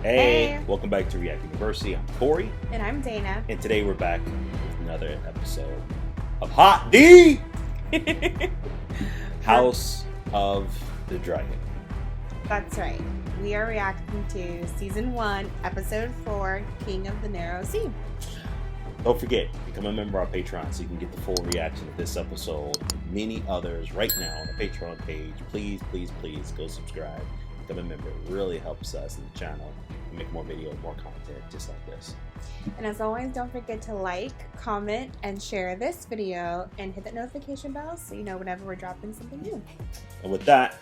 Hey, welcome back to React University. I'm Corey. And I'm Dana. And today we're back with another episode of Hot D! House of the Dragon. That's right. We are reacting to Season 1, Episode 4, King of the Narrow Sea. Don't forget, become a member of our Patreon so you can get the full reaction of this episode and many others right now on the Patreon page. Please, please, please go subscribe. Become a member. It really helps us in the channel and make more videos, more content just like this. And as always, don't forget to like, comment, and share this video and hit that notification bell so you know whenever we're dropping something new. And with that,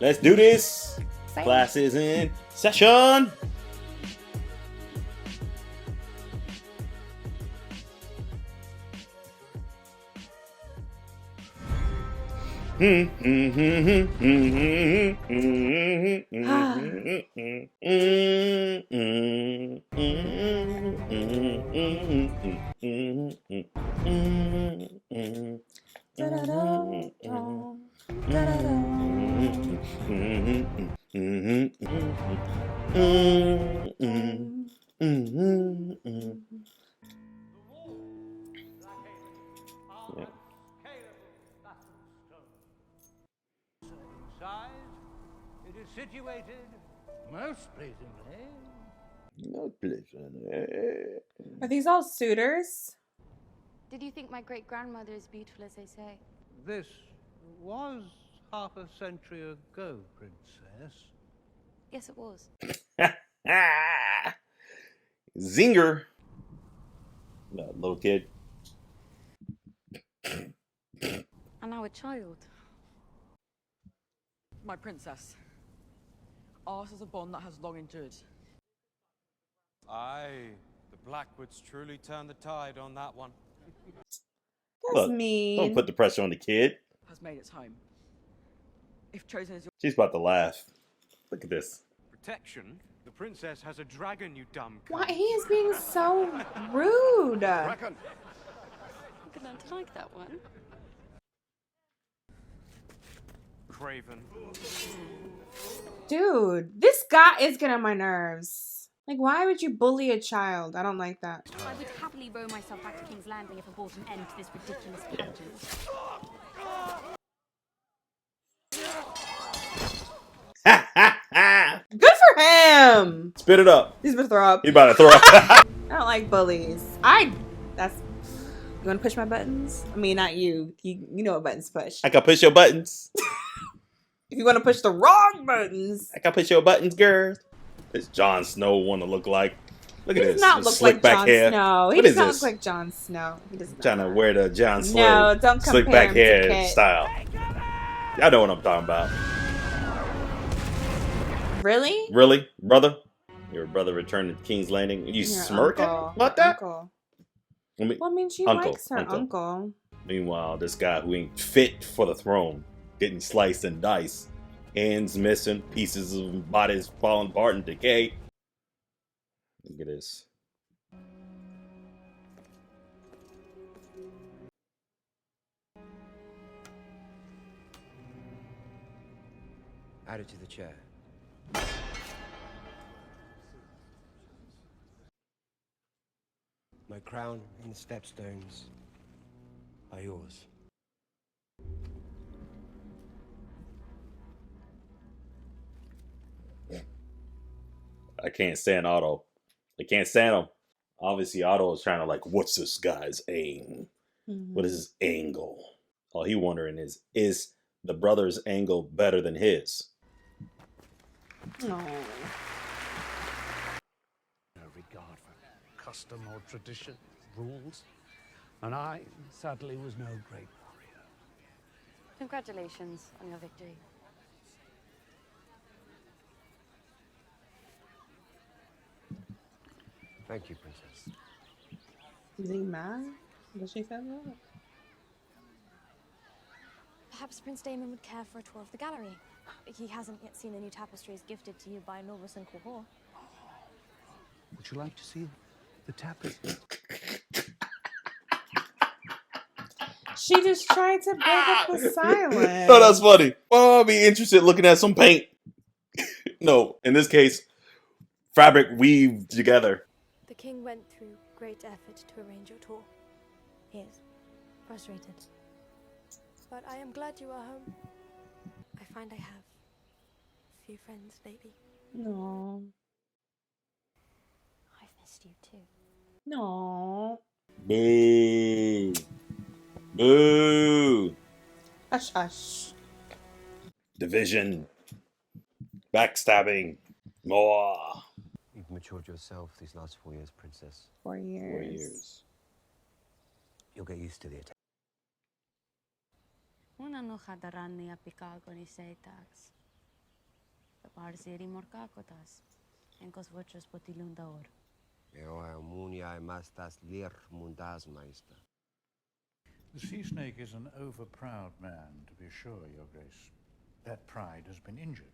let's do this. Same. Class is in session. It is situated most pleasingly. Are these all suitors? Did you think my great-grandmother is beautiful as they say? This was half a century ago, Princess. Yes, it was. Zinger. No, little kid. And now a child. My princess. Ours is a bond that has long endured. Aye, the Blackwoods truly turned the tide on that one. That's Look, mean. don't put the pressure on the kid. Has made its home. If chosen as your She's about to laugh. Look at this. Protection? The princess has a dragon, you dumb cunt. Why he is being so rude? Dragon! I'm gonna like that one. Craven. Dude, this guy is getting on my nerves. Like, why would you bully a child? I don't like that. I would happily row myself back to King's Landing if I brought an end to this ridiculous pageant. Good for him! Spit it up. He's about to throw up. He about to throw up. I don't like bullies. You wanna push my buttons? I mean, not you. You know what buttons push. I can push your buttons. If you wanna push the wrong buttons. I can push your buttons, girl. This Jon Snow want to look like. Look at He this. does not This look slick like back Jon hair. Snow. He What does is not this? look like Jon Snow. He does not. Trying to wear the Jon Snow No, don't slick compare back him to hair Kit. style. Y'all know what I'm talking about. Really? Really, brother? Your brother returned to King's Landing. You Your smirking uncle. about that? Uncle. I mean, Well, I mean, she Uncle, likes her uncle. meanwhile, this guy who ain't fit for the throne, getting sliced and diced, hands missing, pieces of bodies falling apart and decay. Look at this. Add it to the chair. My crown and the Stepstones are yours. I can't stand Otto. I can't stand him. Obviously, Otto is trying to like, what's this guy's aim? Mm-hmm. What is his angle? All he wondering is the brother's angle better than his? No. No regard for custom or tradition, rules. And I, sadly, was no great warrior. Congratulations on your victory. Thank you, Princess. Is he mad? Does she feel that? Perhaps Prince Damon would care for a tour of the gallery. He hasn't yet seen the new tapestries gifted to you by Norvis and Quahor. Would you like to see the tapestry? She just tried to break up the silence. No, that's funny. Well, I'll be interested looking at some paint. No, in this case, fabric weave together. The king went through great effort to arrange your tour. He is frustrated. But I am glad you are home. I find I have few friends lately. No. I've missed you too. No. Boo. Boo. Hush, hush. Division. Backstabbing. More. You've matured yourself these last 4 years, Princess. 4 years. 4 years. You'll get used to the attack. Una no hadaranni a Picago ni seitax. The parsiri morcacotas. Encos vochos potilundaor. The sea snake is an overproud man, to be sure, Your Grace. That pride has been injured.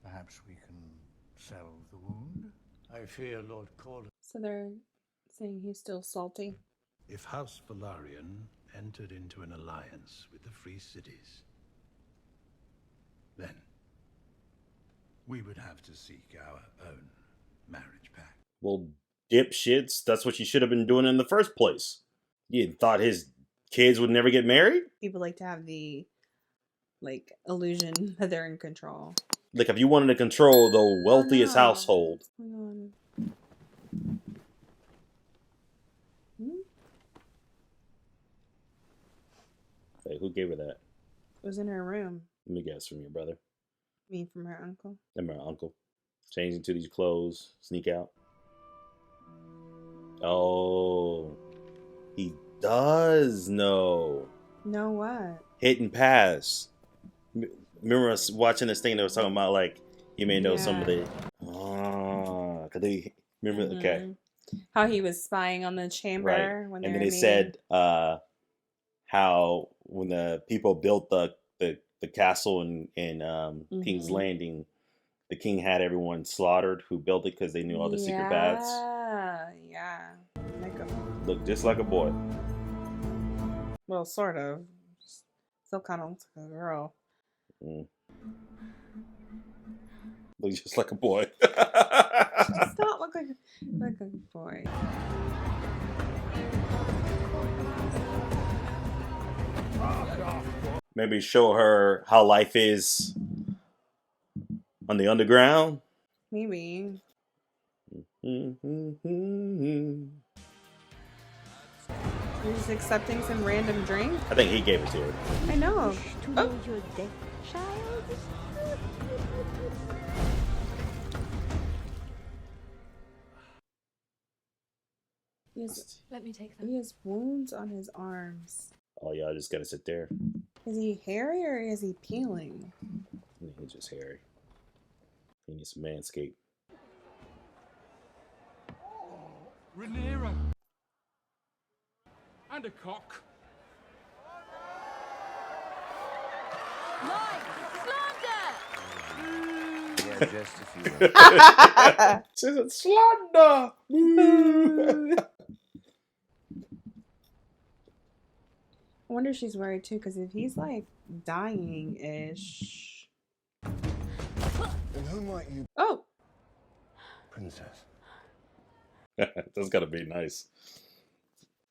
Perhaps we can salve the wound? I fear Lord Corlys. So they're saying he's still salty. If House Velaryon entered into an alliance with the Free Cities, then we would have to seek our own marriage pact. Well, dipshits, that's what you should have been doing in the first place. You thought his kids would never get married? People like to have the illusion that they're in control. Like, if you wanted to control the wealthiest household. Hang on. Hey, who gave her that? It was in her room. Let me guess, from your brother. Me from her uncle. And my uncle. Change into these clothes, sneak out. Oh. He does know. Know what? Hit and pass. Remember us watching this thing that was talking about, like, you may know some of the... Oh, cause they... Remember? Okay. How he was spying on the chamber. Right. When And they then were it said how when the people built the castle in King's Landing, the king had everyone slaughtered who built it because they knew all the secret paths. Yeah. Look just like a boy. Well, sort of. Still kind of looks like a girl. Look just like a boy. Does not look like a boy. Maybe show her how life is on the underground. Maybe. He's accepting some random drink. I think he gave it to her. I know. To know your death, child? Let me take them. He has wounds on his arms. Oh, y'all just gotta sit there. Is he hairy or is he peeling? He's just hairy. He needs some manscape. Rhaenyra! And a cock. Yeah, just if you will. It's slander! I wonder if she's worried too, because if he's like dying-ish. And who might you... Oh! Princess. That's gotta be nice.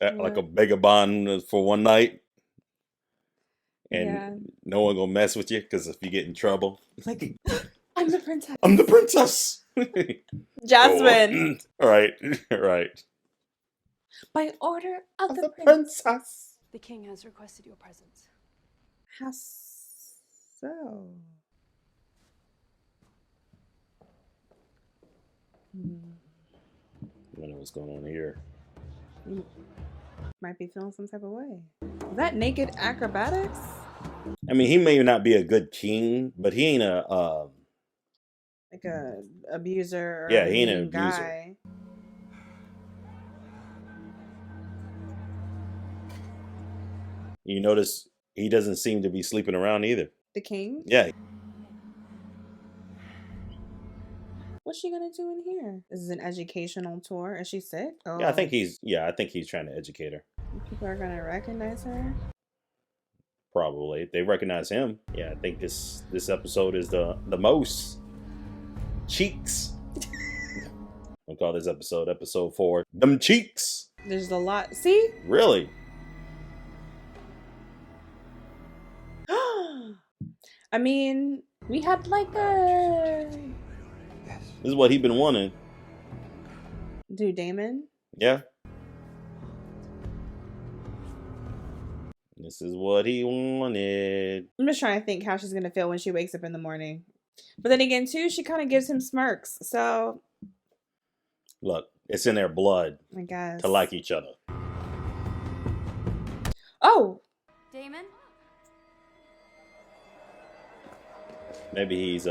Like a vagabond for one night. And no one gonna mess with you, because if you get in trouble. Like, I'm the princess. I'm the princess! Jasmine! Right. By order of the princess. The king has requested your presence. How so? I don't know what's going on here. You might be feeling some type of way. Is that naked acrobatics? I mean, he may not be a good king, but he ain't a Like a abuser or he a ain't an mean abuser. guy. You notice he doesn't seem to be sleeping around either. The king? Yeah. What's she gonna do in here? This is an educational tour. Is she sick? Oh. Yeah, I think he's trying to educate her. People are gonna recognize her. Probably. They recognize him. Yeah, I think this episode is the most cheeks. I'll call this episode 4. Them cheeks. There's a lot. See? Really? I mean, we had like a... This is what he been wanting. Do Damon? Yeah. This is what he wanted. I'm just trying to think how she's going to feel when she wakes up in the morning. But then again, too, she kind of gives him smirks. So... Look, it's in their blood. I guess. To like each other. Oh! Damon? Maybe he's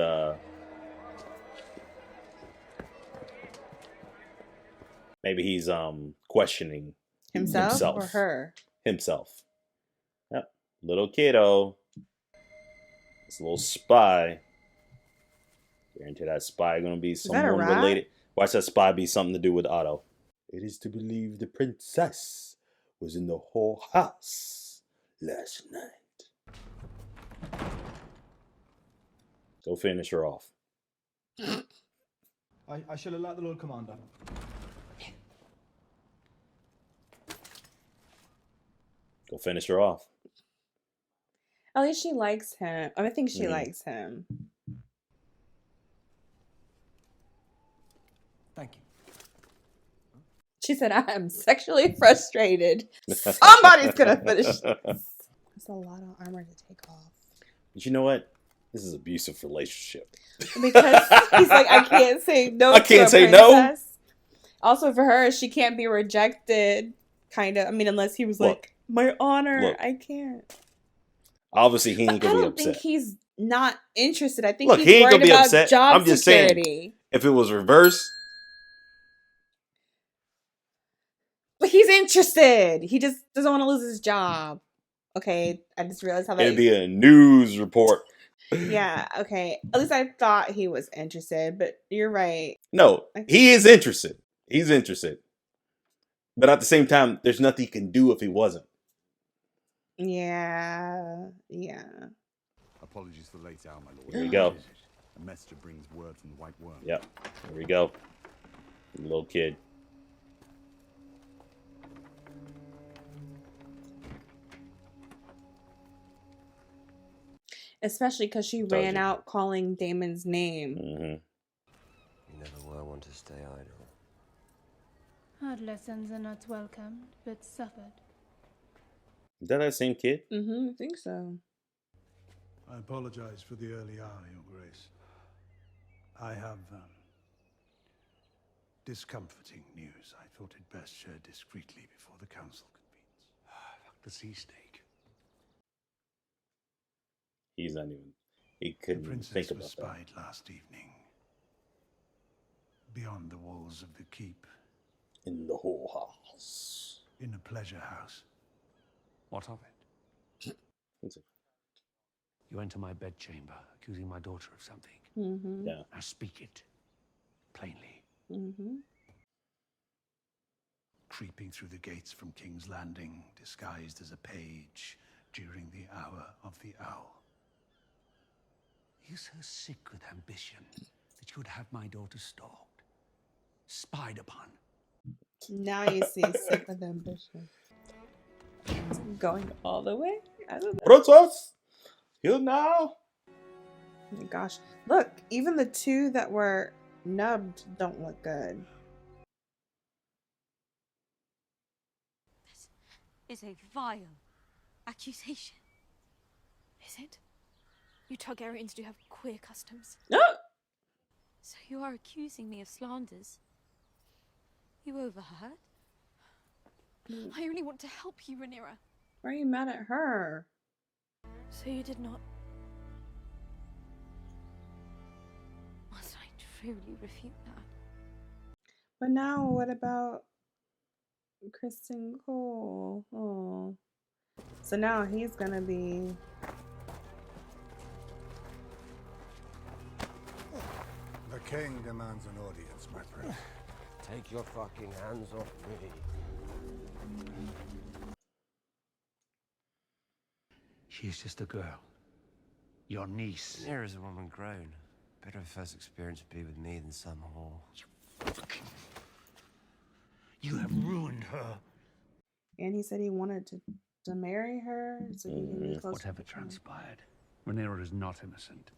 questioning Himself or her? Himself. Yep. Little kiddo. This little spy. Guarantee that spy gonna be someone related. Watch that spy be something to do with Otto. It is to believe the princess was in the whole house last night. Go finish her off. I shall alert the Lord Commander. Go finish her off. At least she likes him. I think she likes him. Thank you. She said, I am sexually frustrated. Somebody's going to finish this. That's a lot of armor to take off. But you know what? This is an abusive relationship. Because he's like, I can't say no. I can't say no. Also, for her, she can't be rejected. Kind of. I mean, unless he was like, my honor, I can't. Obviously, he ain't gonna be upset. I don't think he's not interested. I think he's he ain't worried gonna be about upset. job I'm just security. saying, if it was reversed. But he's interested. He just doesn't want to lose his job. Okay, I just realized how that... It'd be a news report. Yeah, okay. At least I thought he was interested, but you're right. No, he is interested. He's interested. But at the same time, there's nothing he can do if he wasn't. Yeah. Apologies for the late hour, my lord. There you go. A messenger brings word from the White Worm. Yep. There we go. Little kid. Especially because she ran out calling Damon's name. You never were one to stay idle. Hard lessons are not welcomed, but suffered. Is that same kid? I think so. I apologize for the early hour, Your Grace. I have discomforting news I thought it best shared discreetly before the council convenes. The sea snake. He's not even... He couldn't even think about that. The princess was spied last evening. Beyond the walls of the keep. In the whole house. In a pleasure house. What of it? You enter my bedchamber, accusing my daughter of something. Yeah. Now speak it plainly. Creeping through the gates from King's Landing, disguised as a page during the hour of the owl. Are you so sick with ambition that you would have my daughter stalked, spied upon? Now you see sick with ambition. Going all the way? I don't know. Princess! Heal now! Oh my gosh. Look, even the two that were nubbed don't look good. This is a vile accusation. Is it? You Targaryens do have queer customs. No! So you are accusing me of slanders? You overheard? I only want to help you, Rhaenyra. Why are you mad at her? So you did not... Must I truly refute that? But now, what about Kristen Cole? Oh. So now he's gonna be... The king demands an audience, my friend. Take your fucking hands off me. She's just a girl. Your niece. Rhaenyra's a woman grown. Better her first experience would be with me than some whore. You You have ruined her. And he said he wanted to marry her so he can be close. Whatever transpired, Rhaenyra is not innocent.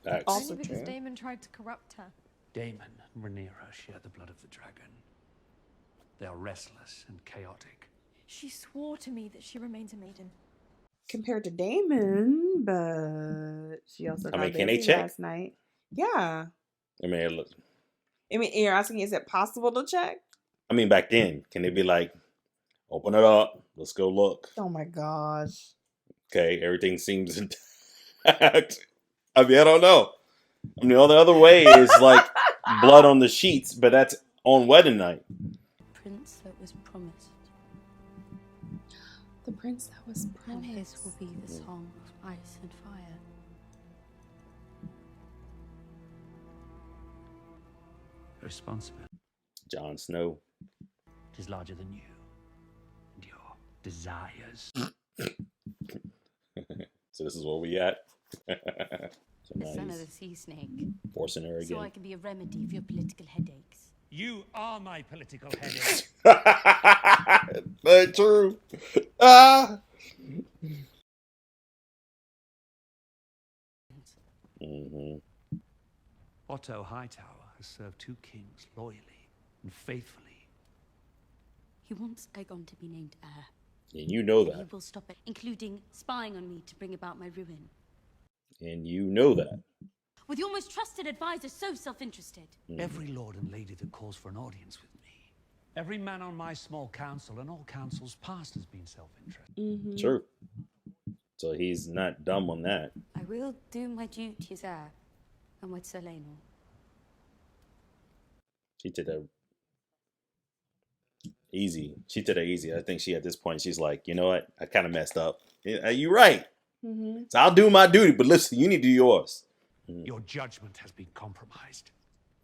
Facts. Also Only because true. Daemon tried to corrupt her. Daemon and Rhaenyra share the blood of the dragon. They are restless and chaotic. She swore to me that she remains a maiden. Compared to Damon, but she also got can they busy check? last night. Yeah. I mean, You're asking, is it possible to check? back then, can they be like, open it up, let's go look? Oh my gosh. Okay, everything seems intact. I don't know. The other way is like blood on the sheets, but that's on wedding night. Prince that was promised. The prince that was And promised. his will be the song of ice and fire. Responsibility Jon Snow. is larger than you and your desires. So this is where we at. So The now son of he's the sea snake. forcing her So I again. can be a remedy for your political headaches. You are my political headache. Very true. Ah. Otto Hightower has served 2 kings loyally and faithfully. He wants Aegon to be named heir. And you know He that. will stop it, including spying on me to bring about my ruin. And you know that. With your most trusted advisor so self-interested. Every lord and lady that calls for an audience with me, every man on my small council and all councils past has been self-interested. True. So he's not dumb on that. I will do my duty as heir. And with Sir Rhaenyra. She did that easy. She did that easy. I think at this point, she's like, you know what? I kind of messed up. You're right. So I'll do my duty, but listen, you need to do yours. Your judgment has been compromised.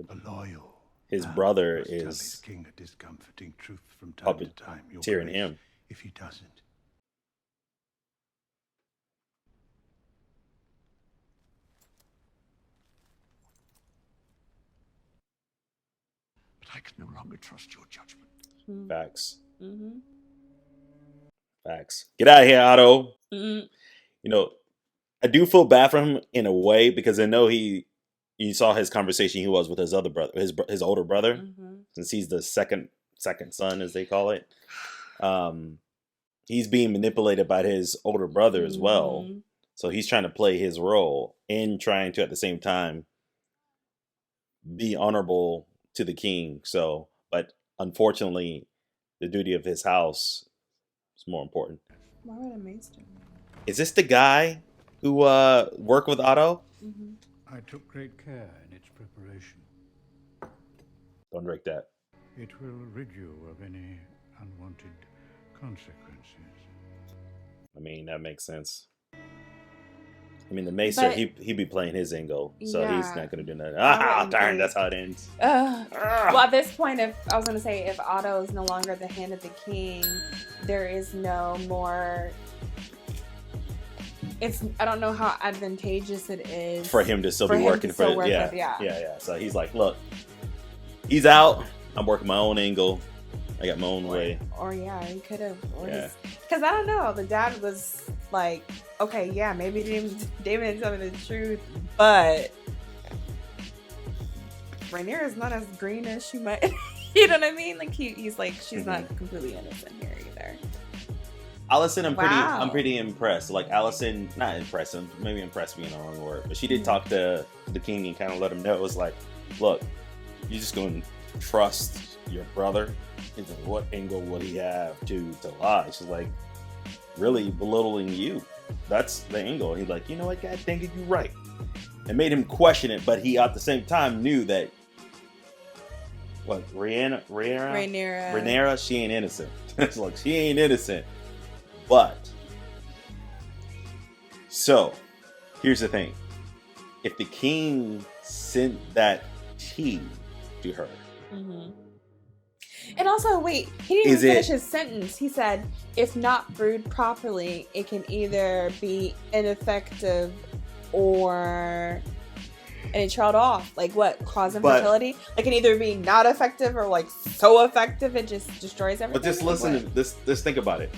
The loyal. His brother must tell is his king a discomforting truth from time to time. Your puppeteering grace, him. If he doesn't. But I can no longer trust your judgment. Facts. Facts. Get out of here, Otto. I do feel bad for him in a way because I know you saw his conversation he was with his other brother, his older brother, since he's the second son, as they call it. He's being manipulated by his older brother as well. So he's trying to play his role and trying to, at the same time, be honorable to the king. So, but unfortunately, the duty of his house is more important. Why would a maester? Is this the guy who worked with Otto? I took great care in its preparation. Don't drink that. It will rid you of any unwanted consequences. That makes sense. The Maester, But- he'd be playing his angle, so Yeah. he's not going to do nothing. wouldn't Darn, think- that's how it ends. Well, at this point, if Otto is no longer the hand of the king, there is no more. I don't know how advantageous it is For him to still be working for it. Yeah. yeah. Yeah. So he's like, look, he's out. I'm working my own angle. I got my own way. Or he could have. Yeah. Because I don't know. The dad was like, okay, yeah, maybe David didn't tell me the truth, but Rhaenyra is not as green as she might. You know what I mean? Like he's like, she's not completely innocent here either. Allison, I'm Wow. pretty impressed. Like Allison, not impressed. Maybe impressed being the wrong word, but she did talk to the king and kind of let him know it was like, look, you're just going to trust your brother. Into what angle would he have to lie? She's like, really belittling you. That's the angle. He's like, you know what, God dang it, you're right. It made him question it, but he at the same time knew that Rhaenyra, she ain't innocent. It's like she ain't innocent. But so here's the thing. If the king sent that tea to her, And also, wait, he didn't Is even finish it- his sentence. He said, if not brewed properly, it can either be ineffective or and it trailed off. Like what? Cause infertility? Like it either being not effective or like so effective it just destroys everything. But just listen to this. Just think about it.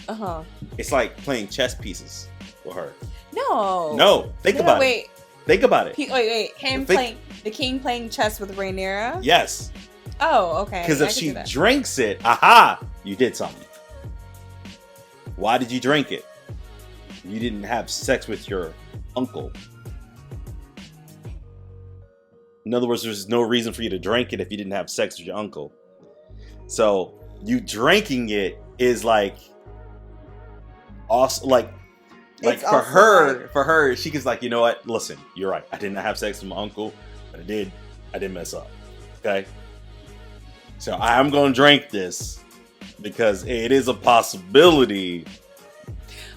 It's like playing chess pieces with her. No. Think about it. Think about it. Wait. Playing the king playing chess with Rhaenyra? Yes. Oh, okay. Because if she drinks it, you did something. Why did you drink it? You didn't have sex with your uncle. In other words, there's no reason for you to drink it if you didn't have sex with your uncle. So you drinking it is like awesome. Like for her, she gets like, you know what? Listen, you're right. I didn't have sex with my uncle, but I did mess up. Okay. So I'm going to drink this because it is a possibility.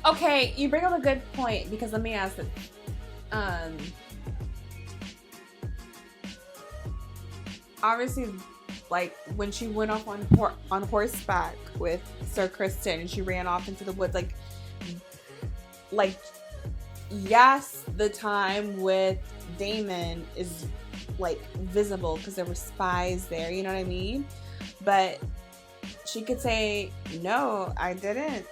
Okay, you bring up a good point because let me ask it. Obviously, like when she went off on horseback with Sir Kristen and she ran off into the woods, like yes, the time with Daemon is like visible because there were spies there, you know what I mean? But she could say, no, I didn't,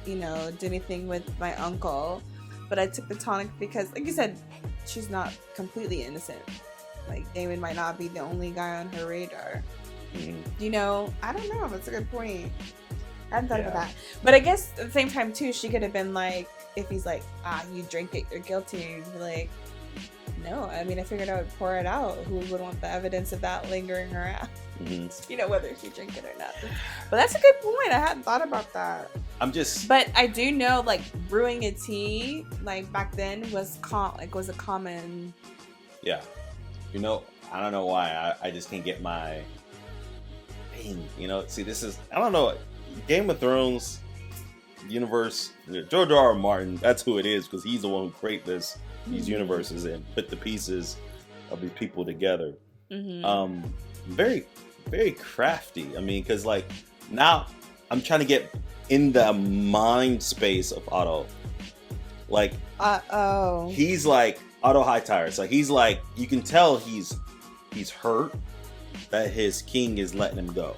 do anything with my uncle, but I took the tonic because, like you said, she's not completely innocent. Like Daemon might not be the only guy on her radar. I don't know. That's a good point. I hadn't thought about that. But I guess at the same time too, she could have been like, if he's like, you drink it, you're guilty, and you'd be like, no, I mean, I figured I would pour it out. Who would want the evidence of that lingering around? Whether she drink it or not. But that's a good point. I hadn't thought about that. But I do know, like, brewing a tea, like, back then was a common. Yeah. I don't know why. I just can't get my thing. See, this is, I don't know. Game of Thrones universe, George R.R. Martin, that's who it is because he's the one who created these universes and put the pieces of these people together. Very, very crafty. I mean, because like now I'm trying to get in the mind space of Otto. Like, he's like Otto Hightower. So he's like, you can tell he's hurt that his king is letting him go.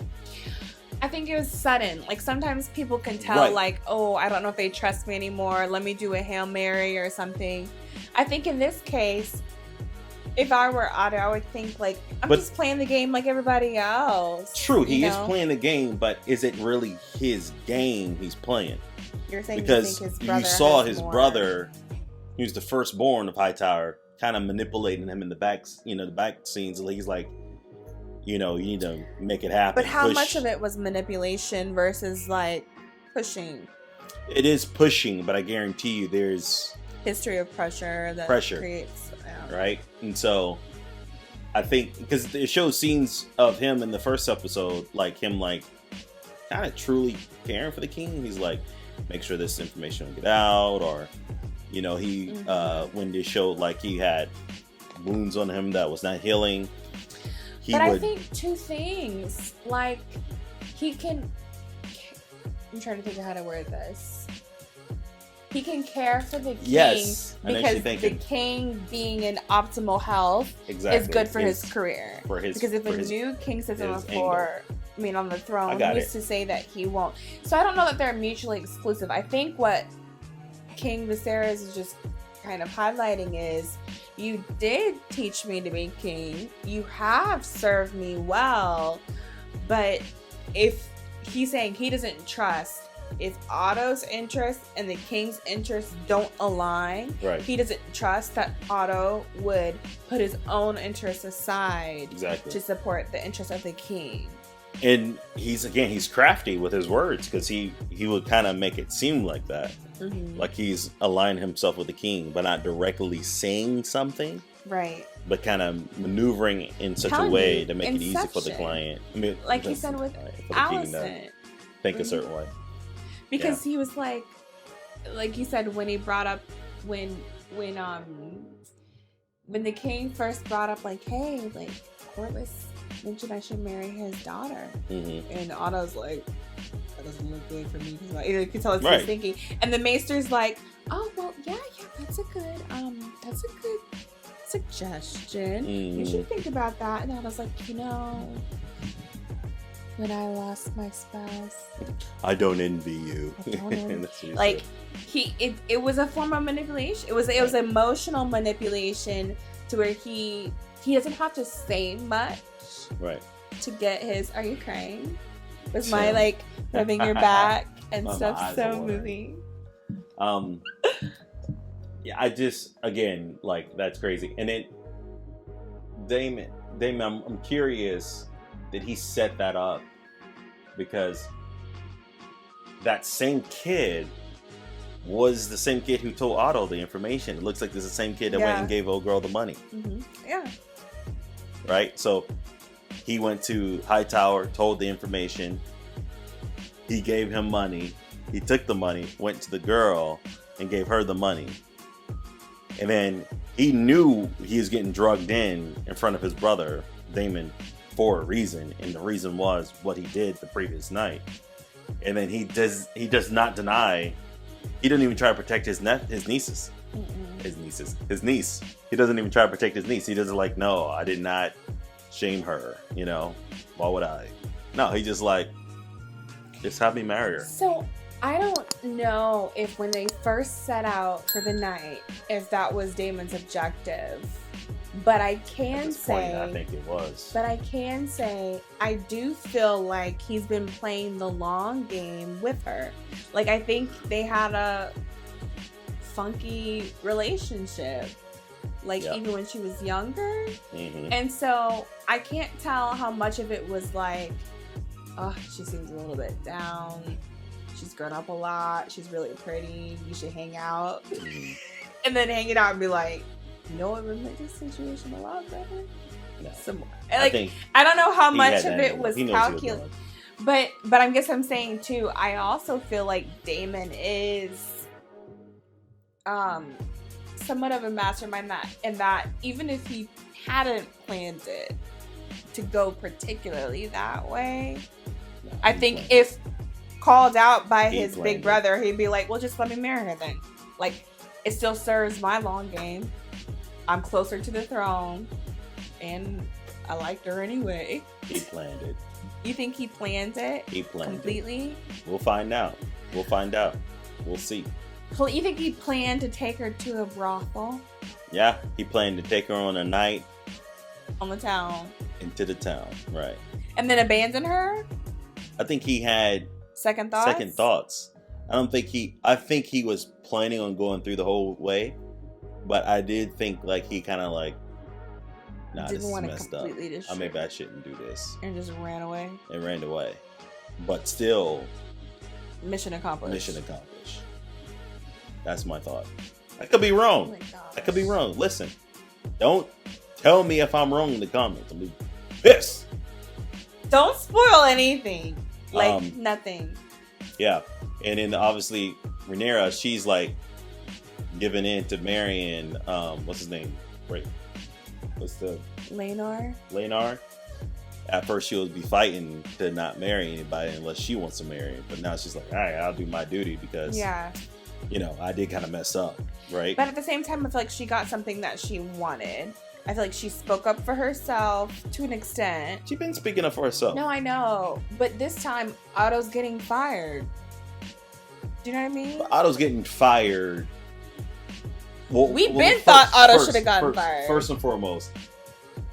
I think it was sudden. Like sometimes people can tell, like, oh, I don't know if they trust me anymore. Let me do a Hail Mary or something. I think in this case, if I were Otto, I would think like, I'm just playing the game like everybody else. True, he is playing the game, but is it really his game he's playing? You're saying because you think his brother saw his brother, he was the firstborn of Hightower, kind of manipulating him in the back, the back scenes. He's like, you need to make it happen. But how much of it was manipulation versus like pushing? It is pushing, but I guarantee you there's history of pressure that creates, right? And so I think because it shows scenes of him in the first episode, like him like kind of truly caring for the king. He's like, make sure this information will get out, or he when they showed like he had wounds on him that was not healing. I think two things. Like, he can... I'm trying to think of how to word this. He can care for the king because the king being in optimal health is good for his career. Because if a new king sits on the floor, on the throne, he used to say that he won't. So I don't know that they're mutually exclusive. I think what King Viserys is just kind of highlighting is, you did teach me to be king. You have served me well. But if he's saying he doesn't trust, if Otto's interests and the king's interests don't align, he doesn't trust that Otto would put his own interests aside to support the interests of the king. And he's crafty with his words because he would kind of make it seem like that. Like he's aligned himself with the king, but not directly saying something. Right. But kind of maneuvering in such a way to make it easy for the client. Like he said with Allison. Think a certain way. Because he was like you said, when he brought up, when the king first brought up, like, hey, like, Corlys mentioned I should marry his daughter. And Otto's like, that doesn't look good for me. You can tell it's his thinking. And the maester's like, oh, well, yeah, that's a good suggestion. You should think about that. And I was like, when I lost my spouse, I don't envy you. Like it was a form of manipulation. It was emotional manipulation to where he doesn't have to say much. Right. To get his. Are you crying? Was my like rubbing your back and stuff so moving? Yeah, I just, again, like, that's crazy. And then Damon, I'm curious, did he set that up? Because that same kid was the same kid who told Otto the information. It looks like it's the same kid that went and gave old girl the money. Mm-hmm. Yeah. Right? So he went to Hightower, told the information. He gave him money. He took the money, went to the girl, and gave her the money. And then he knew he was getting drugged in front of his brother, Damon, for a reason. And the reason was what he did the previous night. And then he does not deny. He didn't even try to protect his niece. His niece. He doesn't even try to protect his niece. He doesn't like, no, I did not shame her. Why would I? No, he just like, just have me marry her. So I don't know if when they first set out for the night, if that was Damon's objective. But I can say, I think it was. But I can say, I do feel like he's been playing the long game with her. Like, I think they had a funky relationship. Like, even when she was younger. Mm-hmm. And so, I can't tell how much of it was like, oh, she seems a little bit down. She's grown up a lot. She's really pretty. You should hang out. Mm-hmm. And then hang it out and be like, you know what would make this situation a lot better? No. Some more. Like, I don't know how much of it was calculated. But I guess I'm saying too, I also feel like Damon is somewhat of a mastermind that even if he hadn't planned it to go particularly that way, I think if called out by his big brother, he'd be like, well, just let me marry her then. Like, it still serves my long game. I'm closer to the throne, and I liked her anyway. He planned it. You think he planned it? He planned completely? It. We'll find out. We'll see. You think he planned to take her to a brothel? Yeah, he planned to take her on a night. On the town. Into the town, right. And then abandon her? I think he had second thoughts. I think he was planning on going through the whole way. But I did think like he kind of like, nah, this is messed up. Maybe I shouldn't do this. And just ran away. But still. Mission accomplished. That's my thought. I could be wrong. Listen, don't tell me if I'm wrong in the comments. I'll be pissed. Don't spoil anything. Like nothing. Yeah. And then obviously Rhaenyra, she's like, giving in to marrying, what's his name? Right. What's the... Rhaenyra. At first she would be fighting to not marry anybody unless she wants to marry him. But now she's like, all right, I'll do my duty because, I did kind of mess up, right? But at the same time, I feel like she got something that she wanted. I feel like she spoke up for herself to an extent. She's been speaking up for herself. No, I know. But this time, Otto's getting fired. Do you know what I mean? But Otto's getting fired... thought Otto should have gotten fired. First and foremost,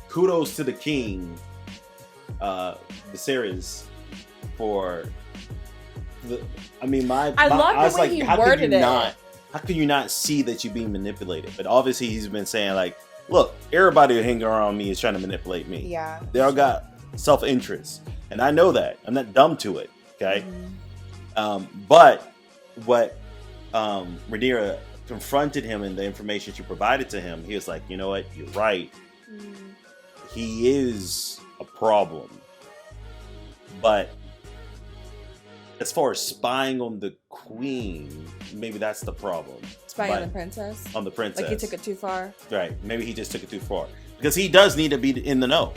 kudos to the king, Viserys, for the. I love the way he worded it. How can you not see that you're being manipulated? But obviously, he's been saying like, "Look, everybody hanging around me is trying to manipulate me. Yeah, they all got self-interest, and I know that. I'm not dumb to it. Okay, but what Rhaenyra confronted him and the information she provided to him, he was like, you know what, you're right. He is a problem. But as far as spying on the queen, maybe that's the problem. Spying on the princess? On the princess. Like he took it too far? Right. Maybe he just took it too far. Because he does need to be in the know.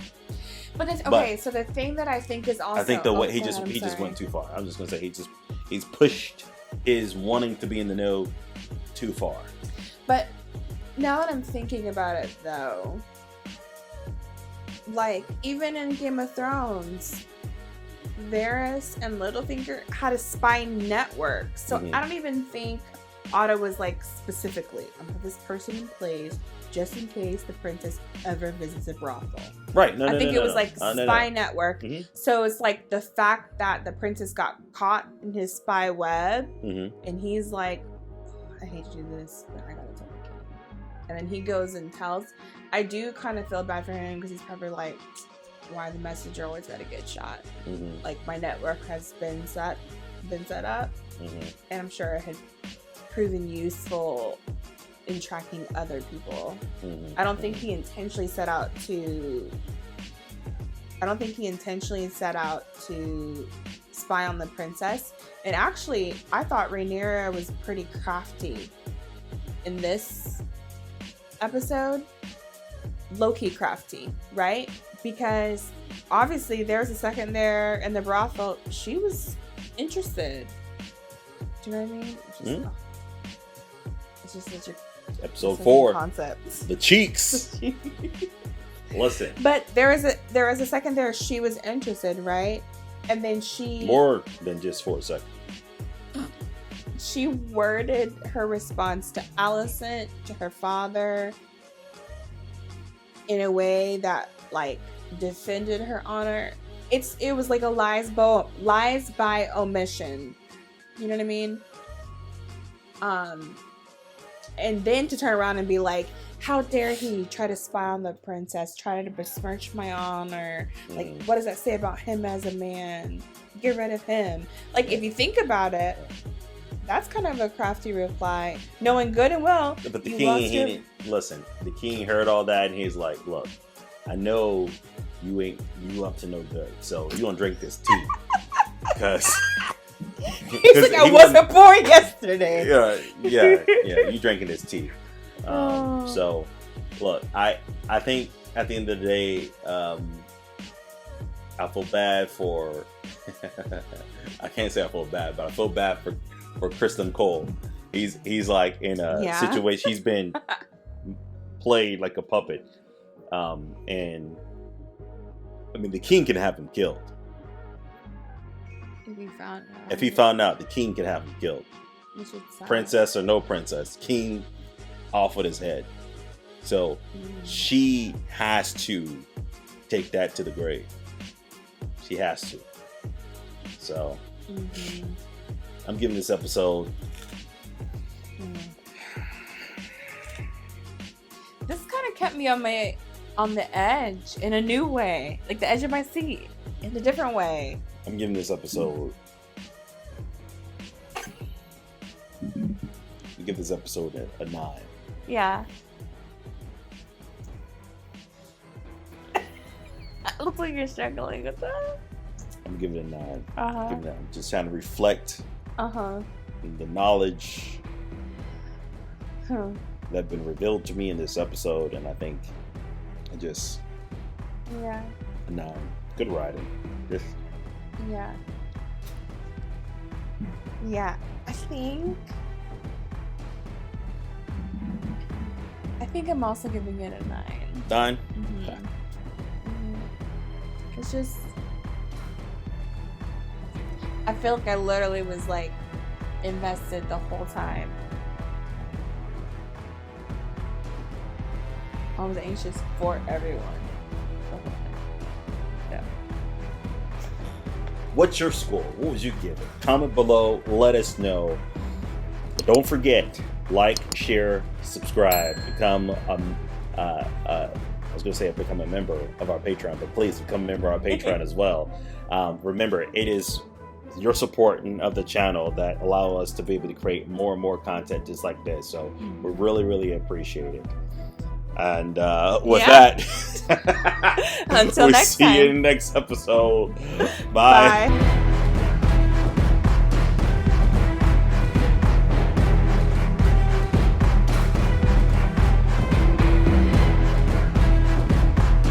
But so the thing that I think is also... I think the way he just went too far. I'm just going to say he's pushed his wanting to be in the know too far. But Now that I'm thinking about it, though, like, even in Game of Thrones, Varys and Littlefinger had a spy network. So I don't even think Otto was like, specifically, I'm gonna put this person in place just in case the princess ever visits a brothel. Right. I think it was like spy network. So it's like the fact that the princess got caught in his spy web, and he's like, I hate to do this, but I gotta tell the king. And then he goes and tells. I do kind of feel bad for him because he's probably like, why the messenger always gotta get shot? Like, my network has been set up, and I'm sure it had proven useful in tracking other people. I don't think he intentionally set out to spy on the princess. And actually, I thought Rhaenyra was pretty crafty in this episode. Low-key crafty, right? Because obviously there's a second there in the brothel, she was interested. Do you know what I mean? It's just such a episode 4 concept. The cheeks. Listen. But there was a second there she was interested, right? And then she more than just for a second. She worded her response to Alicent, to her father, in a way that like defended her honor. It was like a lies by omission. You know what I mean? And then to turn around and be like, how dare he try to spy on the princess, try to besmirch my honor. Like, what does that say about him as a man? Get rid of him. Like, if you think about it, that's kind of a crafty reply, knowing good and well. But the king, listen, the king heard all that and he's like, look, I know you up to no good, so you gonna drink this tea. Because he's like, I wasn't born yesterday. Yeah, you drinking this tea. So, look, I think at the end of the day, I feel bad for, I can't say I feel bad, but I feel bad for Kristen Cole. He's like in a situation, he's been played like a puppet. And I mean, the king can have him killed. If he found out, the king can have him killed. Princess or no princess, king off with his head. So she has to take that to the grave. She has to. So I'm giving this episode. This kind of kept me on the edge in a new way, like the edge of my seat in a different way. I'm giving this episode. Give this episode a 9. Yeah. Looks like you're struggling with that. I'm giving it a 9. I'm just trying to reflect the knowledge that been revealed to me in this episode, and I think I just a 9. Good writing. Yeah. I think I'm also giving it a 9. 9? Okay. It's just, I feel like I literally was like invested the whole time. I was anxious for everyone. Yeah. What's your score? What would you give it? Comment below. Let us know. Don't forget, like, share, subscribe, become I was going to say become a member of our Patreon, but please become a member of our Patreon as well. Remember, it is your support of the channel that allow us to be able to create more and more content just like this. So we really, really appreciate it. And with that, until next time. See you in the next episode. Bye.